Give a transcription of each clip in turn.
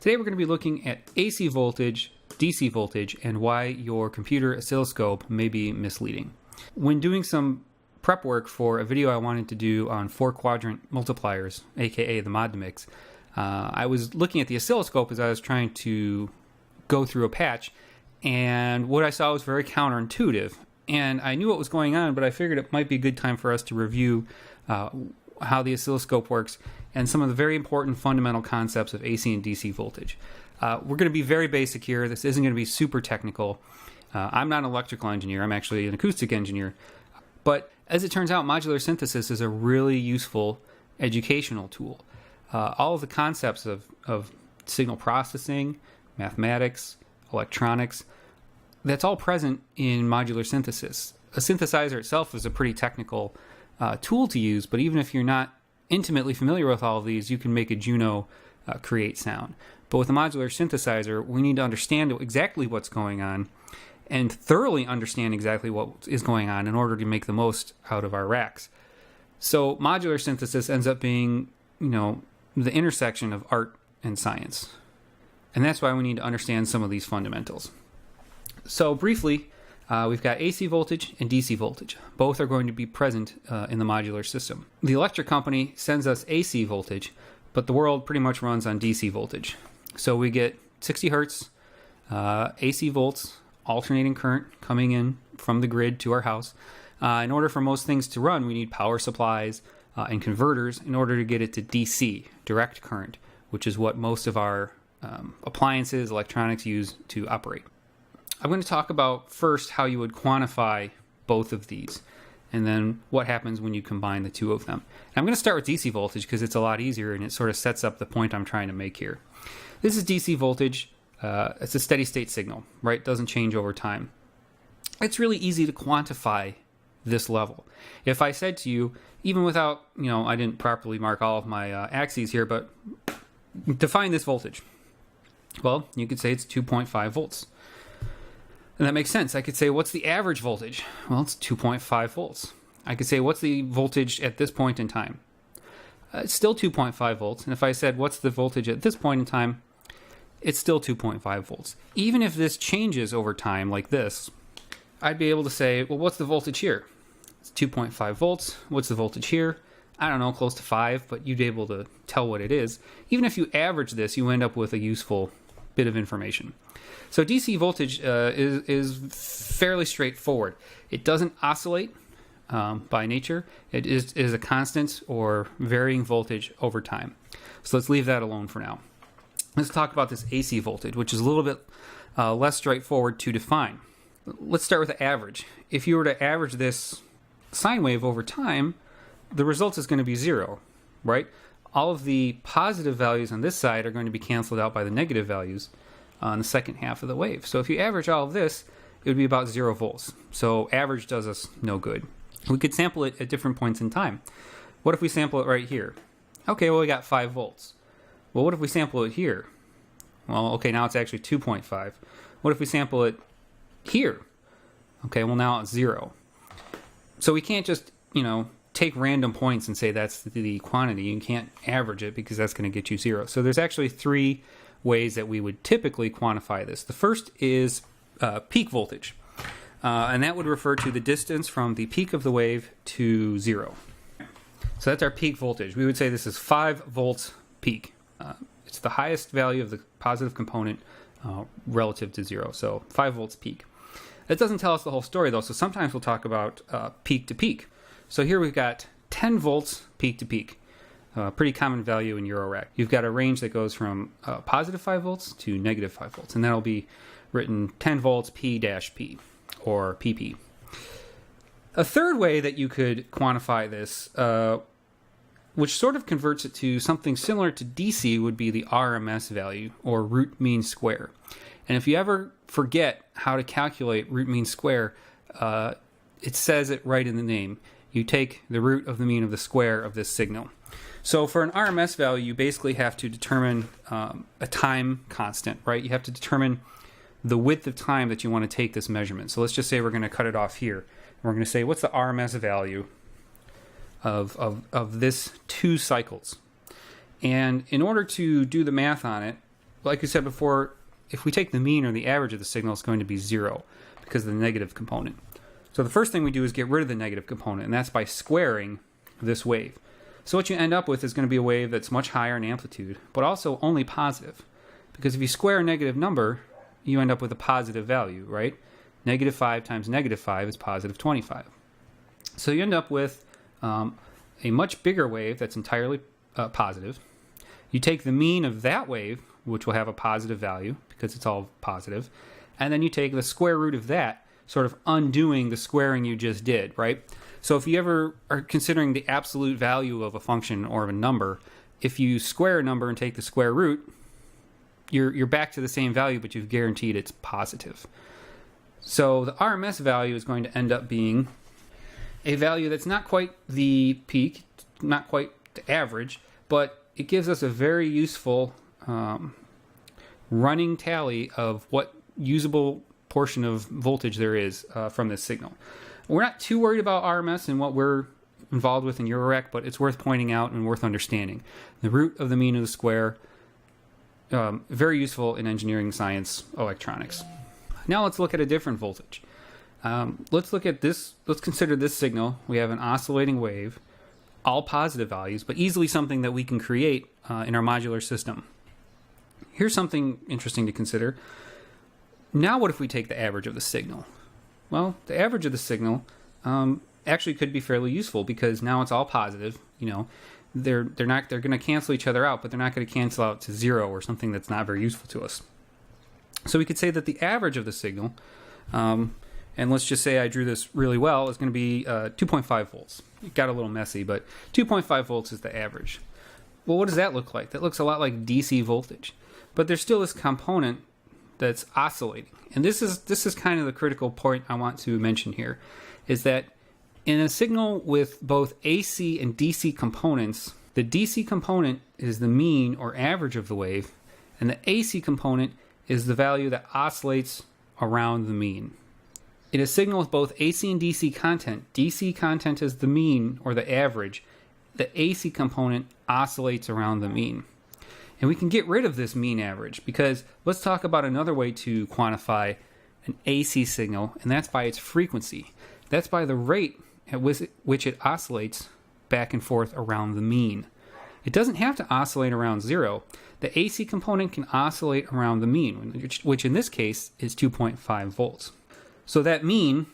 Today we're going to be looking at AC voltage, DC voltage, and why your computer oscilloscope may be misleading. When doing some prep work for a video I wanted to do on 4-quadrant multipliers, aka the mod to mix, I was looking at the oscilloscope as I was trying to go through a patch, and what I saw was very counterintuitive. And I knew what was going on, but I figured it might be a good time for us to review how the oscilloscope works and some of the very important fundamental concepts of AC and DC voltage. We're going to be very basic here. This isn't going to be super technical. I'm not an electrical engineer. I'm actually an acoustic engineer. But as it turns out, modular synthesis is a really useful educational tool. All of the concepts of signal processing, mathematics, electronics, that's all present in modular synthesis. A synthesizer itself is a pretty technical tool to use, but even if you're not intimately familiar with all of these, you can make a Juno create sound. But with a modular synthesizer, we need to understand exactly what's going on and thoroughly understand exactly what is going on in order to make the most out of our racks. So modular synthesis ends up being, the intersection of art and science. And that's why we need to understand some of these fundamentals. So briefly, we've got AC voltage and DC voltage. Both are going to be present in the modular system. The electric company sends us AC voltage, but the world pretty much runs on DC voltage. So we get 60 hertz AC volts, alternating current coming in from the grid to our house. In order for most things to run, we need power supplies and converters in order to get it to DC, direct current, which is what most of our appliances, electronics use to operate. I'm going to talk about first how you would quantify both of these, and then what happens when you combine the two of them. And I'm going to start with DC voltage because it's a lot easier and it sort of sets up the point I'm trying to make here. This is DC voltage. It's a steady state signal, right? It doesn't change over time. It's really easy to quantify this level. If I said to you, even without, I didn't properly mark all of my axes here, but define this voltage. Well, you could say it's 2.5 volts. And that makes sense. I could say, what's the average voltage? Well, it's 2.5 volts. I could say, what's the voltage at this point in time? It's still 2.5 volts. And if I said, what's the voltage at this point in time? It's still 2.5 volts. Even if this changes over time like this, I'd be able to say, well, what's the voltage here? It's 2.5 volts. What's the voltage here? I don't know, close to 5, but you'd be able to tell what it is. Even if you average this, you end up with a useful bit of information. So DC voltage is fairly straightforward. It doesn't oscillate by nature. It is a constant or varying voltage over time. So let's leave that alone for now. Let's talk about this AC voltage, which is a little bit less straightforward to define. Let's start with the average. If you were to average this sine wave over time, the result is going to be 0, right? All of the positive values on this side are going to be canceled out by the negative values on the second half of the wave. So if you average all of this, it would be about 0 volts. So average does us no good. We could sample it at different points in time. What if we sample it right here? Okay, well, we got 5 volts. Well, what if we sample it here? Well, okay, now it's actually 2.5. What if we sample it here? Okay, well, now it's 0. So we can't just, take random points and say that's the quantity. You can't average it because that's going to get you 0. So there's actually 3 ways that we would typically quantify this. The first is peak voltage, and that would refer to the distance from the peak of the wave to 0. So that's our peak voltage. We would say this is 5 volts peak. It's the highest value of the positive component relative to 0, so 5 volts peak. That doesn't tell us the whole story, though, so sometimes we'll talk about peak to peak. So here we've got 10 volts peak to peak. Pretty common value in Eurorack. You've got a range that goes from positive 5 volts to negative 5 volts, and that'll be written 10 volts P-P, or PP. A third way that you could quantify this, which sort of converts it to something similar to DC, would be the RMS value, or root mean square. And if you ever forget how to calculate root mean square, it says it right in the name. You take the root of the mean of the square of this signal. So for an RMS value, you basically have to determine a time constant, right? You have to determine the width of time that you want to take this measurement. So let's just say we're going to cut it off here. We're going to say, what's the RMS value of this 2 cycles? And in order to do the math on it, like we said before, if we take the mean or the average of the signal, it's going to be 0 because of the negative component. So the first thing we do is get rid of the negative component, and that's by squaring this wave. So what you end up with is going to be a wave that's much higher in amplitude, but also only positive. Because if you square a negative number, you end up with a positive value, right? Negative 5 times negative 5 is positive 25. So you end up with a much bigger wave that's entirely positive. You take the mean of that wave, which will have a positive value because it's all positive, and then you take the square root of that, sort of undoing the squaring you just did, right? So if you ever are considering the absolute value of a function or of a number, if you square a number and take the square root, you're back to the same value, but you've guaranteed it's positive. So the RMS value is going to end up being a value that's not quite the peak, not quite the average, but it gives us a very useful running tally of what usable portion of voltage there is from this signal. We're not too worried about RMS and what we're involved with in Eurorack, but it's worth pointing out and worth understanding. The root of the mean of the square, very useful in engineering, science, electronics. Now let's look at a different voltage. Let's look at this. Let's consider this signal. We have an oscillating wave, all positive values, but easily something that we can create in our modular system. Here's something interesting to consider. Now what if we take the average of the signal? Well, the average of the signal actually could be fairly useful because now it's all positive. You know, they're going to cancel each other out, but they're not going to cancel out to 0 or something that's not very useful to us. So we could say that the average of the signal, and let's just say I drew this really well, is going to be 2.5 volts. It got a little messy, but 2.5 volts is the average. Well, what does that look like? That looks a lot like DC voltage, but there's still this component that's oscillating. And this is kind of the critical point I want to mention here, is that in a signal with both AC and DC components, the DC component is the mean or average of the wave, and the AC component is the value that oscillates around the mean. In a signal with both AC and DC content is the mean or the average. The AC component oscillates around the mean. And we can get rid of this mean average because let's talk about another way to quantify an AC signal, and that's by its frequency. That's by the rate at which it oscillates back and forth around the mean. It doesn't have to oscillate around 0. The AC component can oscillate around the mean, which in this case is 2.5 volts. So that mean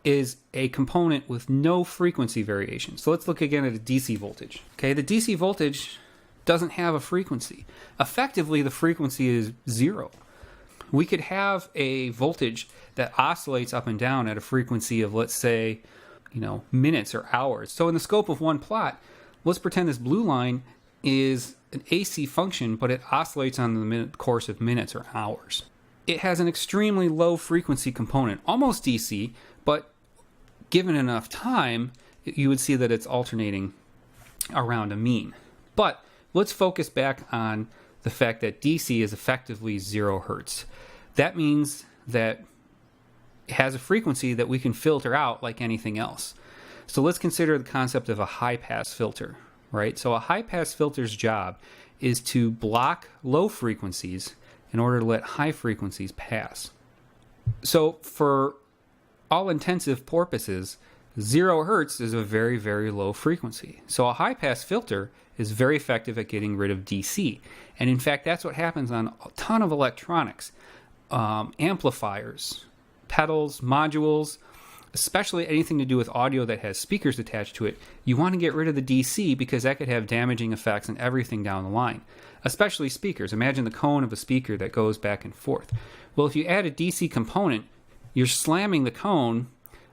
is a component with no frequency variation. So let's look again at a DC voltage. Okay, the DC voltage doesn't have a frequency. Effectively, the frequency is 0. We could have a voltage that oscillates up and down at a frequency of, let's say, minutes or hours. So in the scope of one plot, let's pretend this blue line is an AC function, but it oscillates on the course of minutes or hours. It has an extremely low frequency component, almost DC, but given enough time, you would see that it's alternating around a mean. But let's focus back on the fact that DC is effectively 0 hertz. That means that it has a frequency that we can filter out like anything else. So let's consider the concept of a high-pass filter, right? So a high-pass filter's job is to block low frequencies in order to let high frequencies pass. So for all intensive purposes, 0 hertz is a very, very low frequency. So a high-pass filter is very effective at getting rid of DC. And in fact, that's what happens on a ton of electronics, amplifiers, pedals, modules, especially anything to do with audio that has speakers attached to it. You want to get rid of the DC because that could have damaging effects on everything down the line, especially speakers. Imagine the cone of a speaker that goes back and forth. Well, if you add a DC component, you're slamming the cone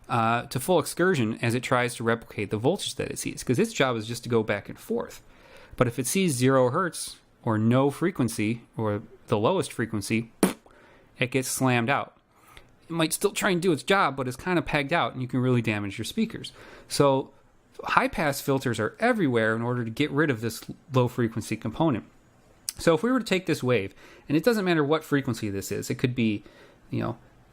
to full excursion as it tries to replicate the voltage that it sees, because its job is just to go back and forth. But if it sees 0 hertz or no frequency or the lowest frequency, it gets slammed out. It might still try and do its job, but it's kind of pegged out, and you can really damage your speakers. So high-pass filters are everywhere in order to get rid of this low-frequency component. So if we were to take this wave, and it doesn't matter what frequency this is, it could be,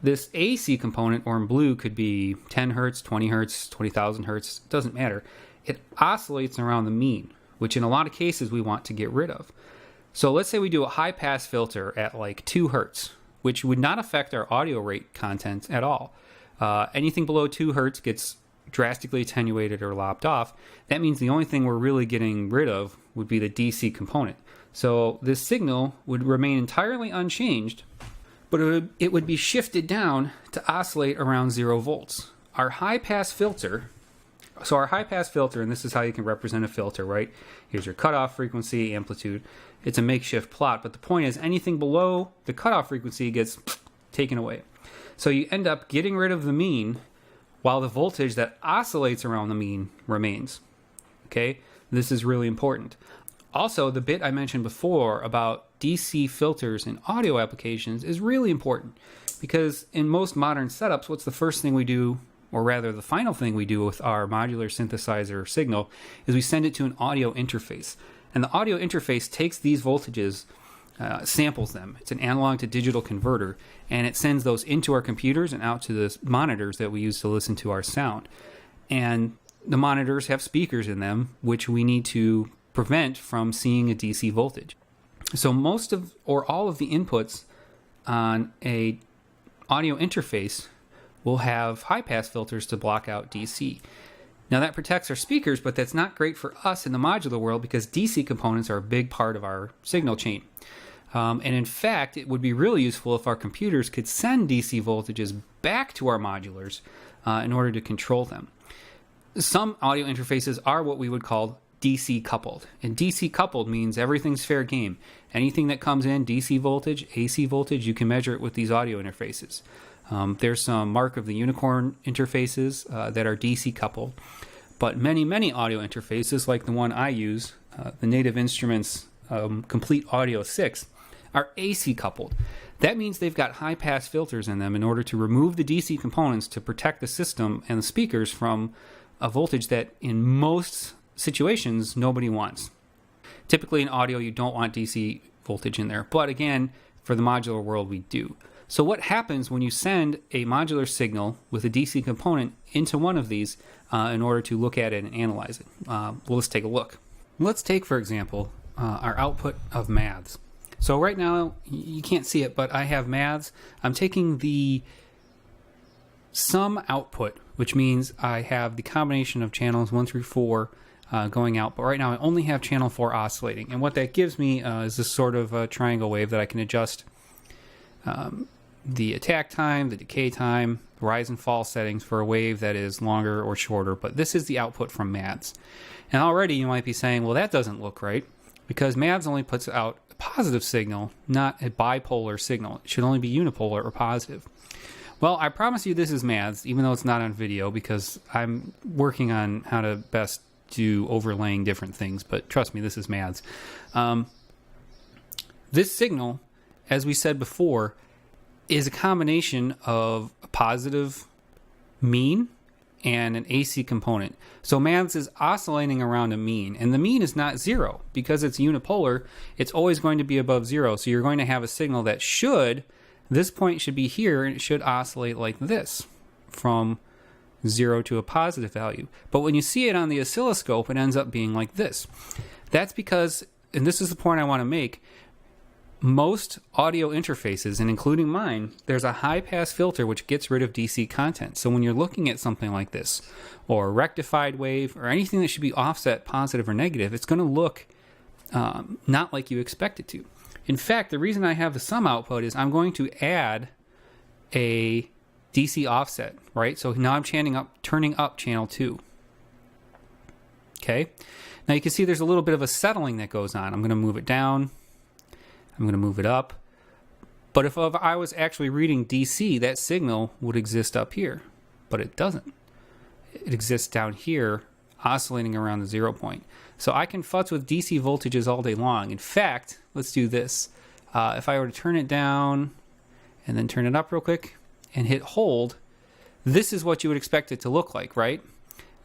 this AC component, or in blue, could be 10 hertz, 20 hertz, 20,000 hertz, it doesn't matter. It oscillates around the mean, which in a lot of cases we want to get rid of. So let's say we do a high pass filter at like 2 hertz, which would not affect our audio rate content at all. Anything below 2 hertz gets drastically attenuated or lopped off. That means the only thing we're really getting rid of would be the DC component. So this signal would remain entirely unchanged, but it would be shifted down to oscillate around 0 volts. Our high pass filter, and this is how you can represent a filter, right? Here's your cutoff frequency, amplitude. It's a makeshift plot, but the point is anything below the cutoff frequency gets taken away. So you end up getting rid of the mean while the voltage that oscillates around the mean remains. Okay, this is really important. Also, the bit I mentioned before about DC filters in audio applications is really important because in most modern setups, what's the first thing we do, or rather the final thing we do with our modular synthesizer signal, is we send it to an audio interface. And the audio interface takes these voltages, samples them. It's an analog to digital converter, and it sends those into our computers and out to the monitors that we use to listen to our sound. And the monitors have speakers in them, which we need to prevent from seeing a DC voltage. So most of, or all of the inputs on a audio interface will have high-pass filters to block out DC. Now that protects our speakers, but that's not great for us in the modular world because DC components are a big part of our signal chain. And in fact, it would be really useful if our computers could send DC voltages back to our modulars in order to control them. Some audio interfaces are what we would call DC coupled. And DC coupled means everything's fair game. Anything that comes in, DC voltage, AC voltage, you can measure it with these audio interfaces. There's some Mark of the Unicorn interfaces that are DC coupled, but many audio interfaces, like the one I use, the Native Instruments Complete Audio 6, are AC coupled. That means they've got high pass filters in them in order to remove the DC components to protect the system and the speakers from a voltage that in most situations nobody wants. Typically in audio you don't want DC voltage in there, but again, for the modular world we do. So what happens when you send a modular signal with a DC component into one of these in order to look at it and analyze it? Well, let's take a look. Let's take, for example, our output of maths. So right now, you can't see it, but I have maths. I'm taking the sum output, which means I have the combination of channels 1 through 4 going out, but right now I only have channel 4 oscillating. And what that gives me is this sort of a triangle wave that I can adjust the attack time, the decay time, rise and fall settings for a wave that is longer or shorter, but this is the output from MADS. And already you might be saying, well, that doesn't look right, because MADS only puts out a positive signal, not a bipolar signal. It should only be unipolar or positive. Well, I promise you this is MADS, even though it's not on video, because I'm working on how to best do overlaying different things, but trust me, this is MADS. This signal, as we said before, is a combination of a positive mean and an AC component. So MADS is oscillating around a mean, and the mean is not 0. Because it's unipolar, it's always going to be above 0. So you're going to have a signal that this point should be here, and it should oscillate like this, from 0 to a positive value. But when you see it on the oscilloscope, it ends up being like this. That's because, and this is the point I want to make, most audio interfaces, and including mine, there's a high-pass filter which gets rid of DC content. So when you're looking at something like this, or a rectified wave, or anything that should be offset positive or negative, it's going to look not like you expect it to. In fact, the reason I have the sum output is I'm going to add a DC offset, right? So now I'm turning up channel 2. Okay? Now you can see there's a little bit of a settling that goes on. I'm going to move it down. I'm going to move it up. But if I was actually reading DC, that signal would exist up here. But it doesn't. It exists down here, oscillating around the 0 point. So I can futz with DC voltages all day long. In fact, let's do this. If I were to turn it down and then turn it up real quick and hit hold, this is what you would expect it to look like, right?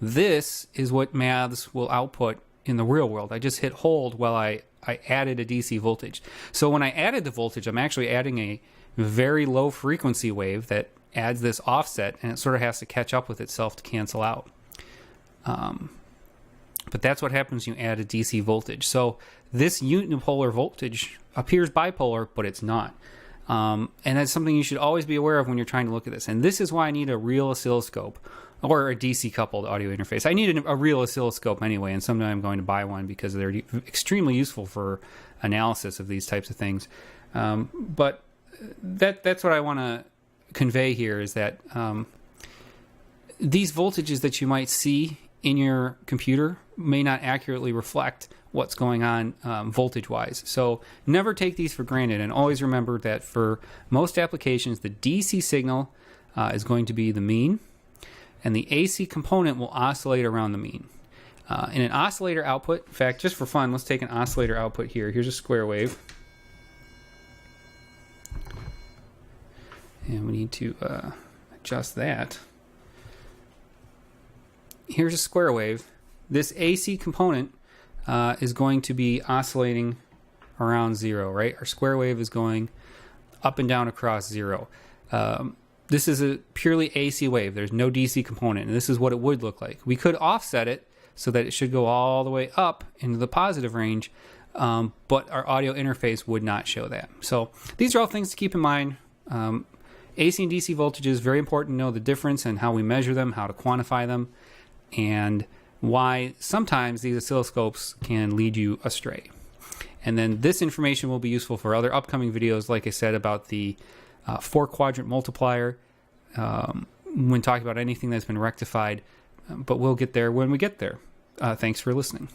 This is what MADS will output in the real world. I just hit hold while I added a DC voltage. So when I added the voltage, I'm actually adding a very low frequency wave that adds this offset, and it sort of has to catch up with itself to cancel out. But that's what happens when you add a DC voltage. So this unipolar voltage appears bipolar, but it's not. And that's something you should always be aware of when you're trying to look at this. And this is why I need a real oscilloscope or a DC coupled audio interface. I need a real oscilloscope anyway, and someday I'm going to buy one because they're extremely useful for analysis of these types of things. But that's what I want to convey here, is that these voltages that you might see in your computer may not accurately reflect what's going on voltage-wise. So never take these for granted, and always remember that for most applications, the DC signal is going to be the mean, and the AC component will oscillate around the mean. In an oscillator output, in fact, just for fun, let's take an oscillator output here. Here's a square wave. And we need to adjust that. Here's a square wave. This AC component is going to be oscillating around 0, right? Our square wave is going up and down across 0. This is a purely AC wave. There's no DC component, and this is what it would look like. We could offset it so that it should go all the way up into the positive range, but our audio interface would not show that. So these are all things to keep in mind. AC and DC voltages, very important to know the difference and how we measure them, how to quantify them, and why sometimes these oscilloscopes can lead you astray. And then this information will be useful for other upcoming videos, like I said, about the 4-quadrant multiplier, when talking about anything that's been rectified, but we'll get there when we get there. Thanks for listening.